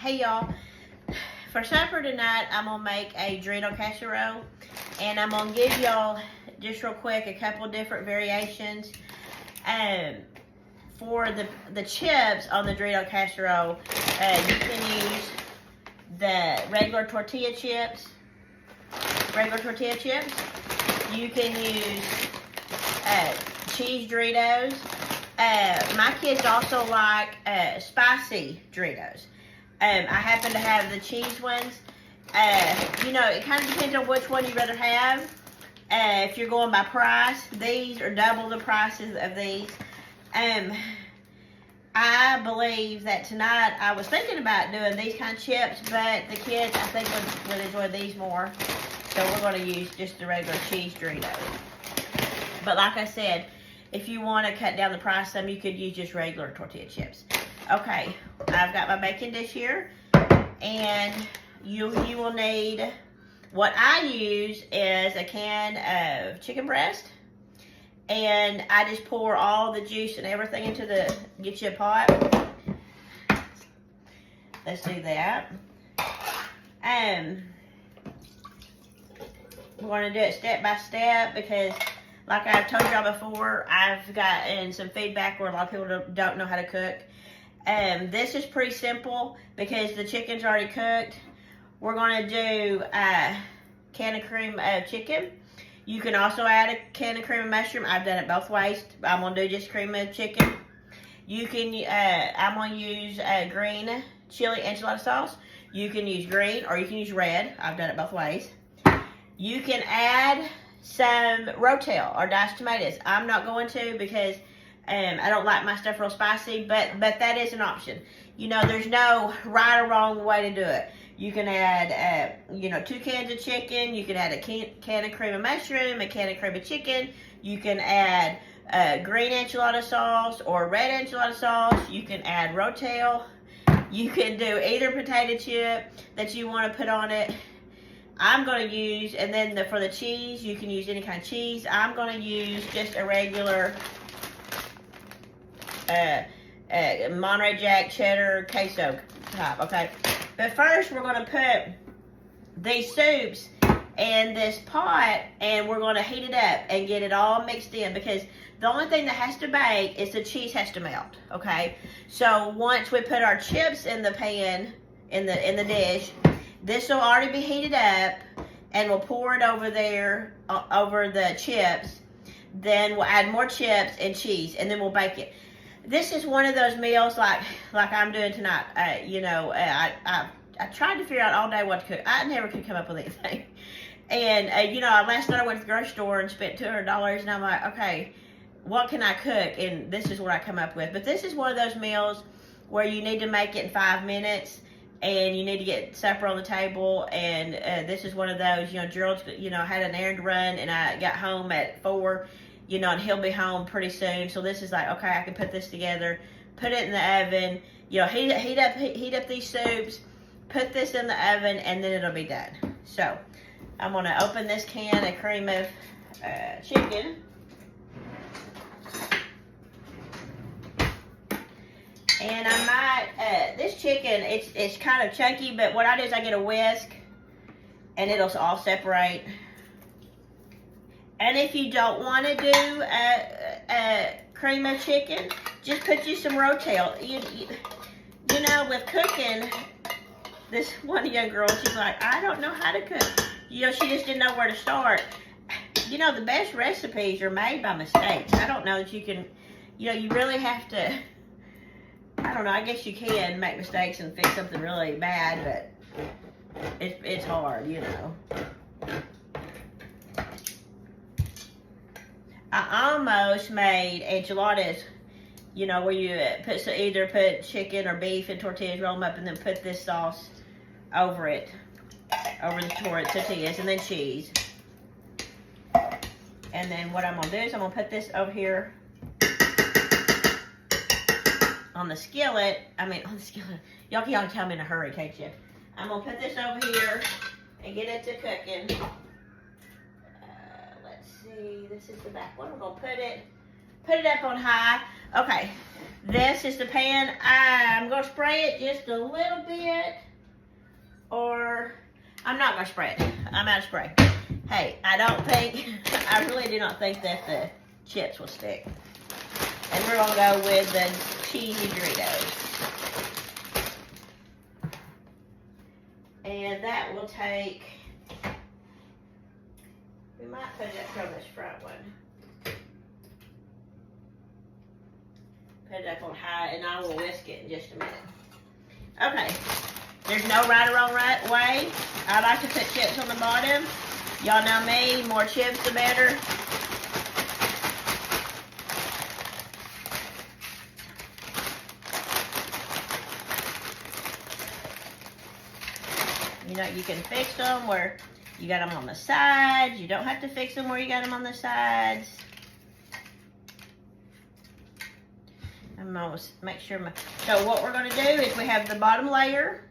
Hey y'all, for supper tonight I'm gonna make a Dorito casserole, and I'm gonna give y'all just real quick a couple different variations. For the chips on the Dorito casserole, you can use the regular tortilla chips. You can use cheese Doritos. My kids also like spicy Doritos. I happen to have the cheese ones. It kind of depends on which one you'd rather have. If you're going by price, these are double the prices of these. I believe that tonight I was thinking about doing these kind of chips, but the kids I think would enjoy these more. So we're going to use just the regular cheese Doritos. But like I said, if you want to cut down the price some, you could use just regular tortilla chips. Okay, I've got my baking dish here, and you will need, what I use is a can of chicken breast, and I just pour all the juice and everything into get you a pot. Let's do that. We're going to do it step by step because, like I've told y'all before, I've gotten some feedback where a lot of people don't know how to cook. This is pretty simple because the chicken's already cooked. We're going to do a can of cream of chicken. You can also add a can of cream of mushroom. I've done it both ways. I'm going to do just cream of chicken. You can, I'm going to use green chili enchilada sauce. You can use green or you can use red. I've done it both ways. You can add some Rotel or diced tomatoes. I'm not going to because I don't like my stuff real spicy, but that is an option. There's no right or wrong way to do it. You can add, 2 cans of chicken. You can add a can of cream of mushroom, a can of cream of chicken. You can add green enchilada sauce or red enchilada sauce. You can add Rotel. You can do either potato chip that you want to put on it. I'm going to use, and then for the cheese, you can use any kind of cheese. I'm going to use just a regular Monterey Jack cheddar queso type, okay? But first, we're going to put these soups in this pot, and we're going to heat it up and get it all mixed in, because the only thing that has to bake is the cheese has to melt, okay? So once we put our chips in the pan, in the dish, this will already be heated up, and we'll pour it over there, over the chips. Then we'll add more chips and cheese, and then we'll bake it. This is one of those meals like I'm doing tonight. I tried to figure out all day what to cook. I never could come up with anything. And, last night I went to the grocery store and spent $200, and I'm like, okay, what can I cook? And this is what I come up with. But this is one of those meals where you need to make it in 5 minutes, and you need to get supper on the table. And this is one of those, Gerald, had an errand to run, and I got home at 4, and he'll be home pretty soon. So this is like, okay, I can put this together, put it in the oven, heat up these soups, put this in the oven, and then it'll be done. So I'm going to open this can of cream of chicken. And I might, this chicken, it's kind of chunky, but what I do is I get a whisk, and it'll all separate. And if you don't want to do cream of chicken, just put you some Rotel. With cooking, this one young girl, she's like, I don't know how to cook. She just didn't know where to start. The best recipes are made by mistakes. I don't know that you can, you really have to, I don't know, I guess you can make mistakes and fix something really bad, but it's hard, I almost made enchiladas, where you either put chicken or beef and tortillas, roll them up, and then put this sauce over it, over the tortillas, and then cheese. And then what I'm going to do is I'm going to put this over here on the skillet. Y'all can tell me in a hurry, can't you? I'm going to put this over here and get it to cooking. Let's see, this is the back one. We're going to put it up on high. Okay, this is the pan. I'm gonna spray it just a little bit, or I'm not gonna spray it. I'm out of spray. Hey, I really do not think that the chips will stick. And we're gonna go with the cheesy Doritos. And that will take, we might put it up from this front one. Put it up on high, and I will whisk it in just a minute. Okay, there's no right or wrong way. I like to put chips on the bottom. Y'all know me, more chips the better. You know, you can fix them where you got them on the sides. You don't have to fix them where you got them on the sides. I'm almost make sure so what we're going to do is we have the bottom layer.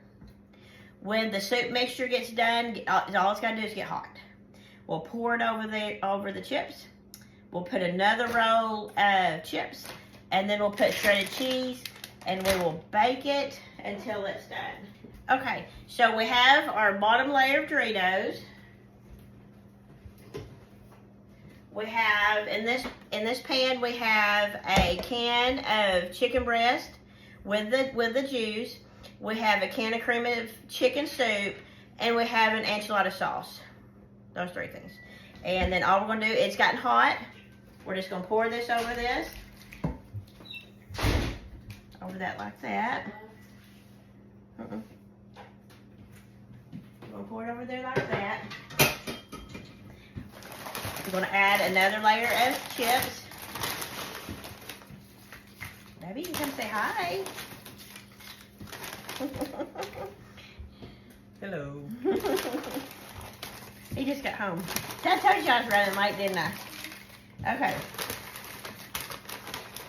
When the soup mixture gets done, all it's got to do is get hot. We'll pour it over the chips. We'll put another roll of chips, and then we'll put shredded cheese, and we will bake it until it's done. Okay, so we have our bottom layer of Doritos. We have, in this pan, we have a can of chicken breast with the juice. We have a can of cream of chicken soup, and we have an enchilada sauce. Those three things. And then all we're gonna do, it's gotten hot. We're just gonna pour this over this. Over that like that. We're gonna pour it over there like that. We're gonna add another layer of chips. Maybe you can come say hi. Hello. He just got home. I told you I was running late, didn't I? Okay.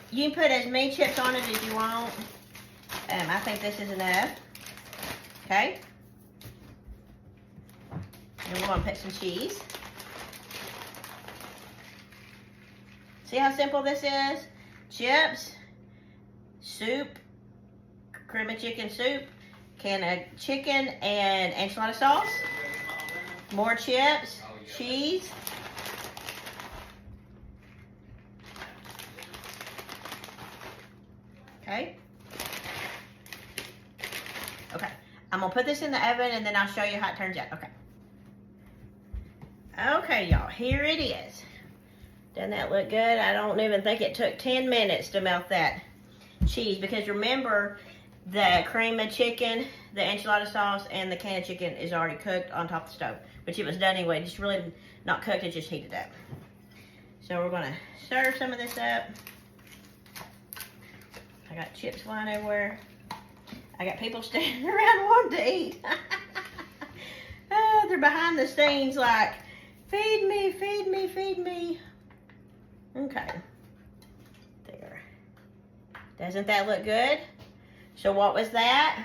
You can put as many chips on it as you want. I think this is enough. Okay. And we're gonna put some cheese. See how simple this is? Chips, soup, cream of chicken soup, can of chicken and enchilada sauce, more chips, cheese. Okay. Okay. I'm gonna put this in the oven and then I'll show you how it turns out. Okay. Okay, y'all, here it is. Doesn't that look good? I don't even think it took 10 minutes to melt that cheese, because remember, the cream of chicken, the enchilada sauce, and the can of chicken is already cooked on top of the stove, which it was done anyway, just really not cooked, it just heated up. So we're gonna serve some of this up. I got chips flying everywhere. I got people standing around wanting to eat. They're behind the scenes like, feed me, feed me, feed me. Okay, there. Doesn't that look good? So what was that?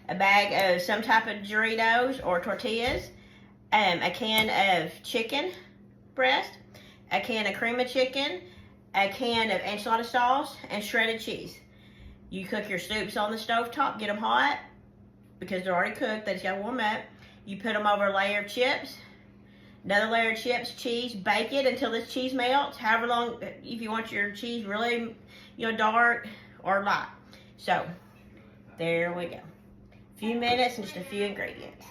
A bag of some type of Doritos or tortillas, a can of chicken breast, a can of cream of chicken, a can of enchilada sauce, and shredded cheese. You cook your soups on the stove top, get them hot, because they're already cooked, they just gotta warm up. You put them over a layer of chips, another layer of chips, cheese, bake it until this cheese melts, however long, if you want your cheese really, dark or light. So, there we go. A few minutes and just a few ingredients.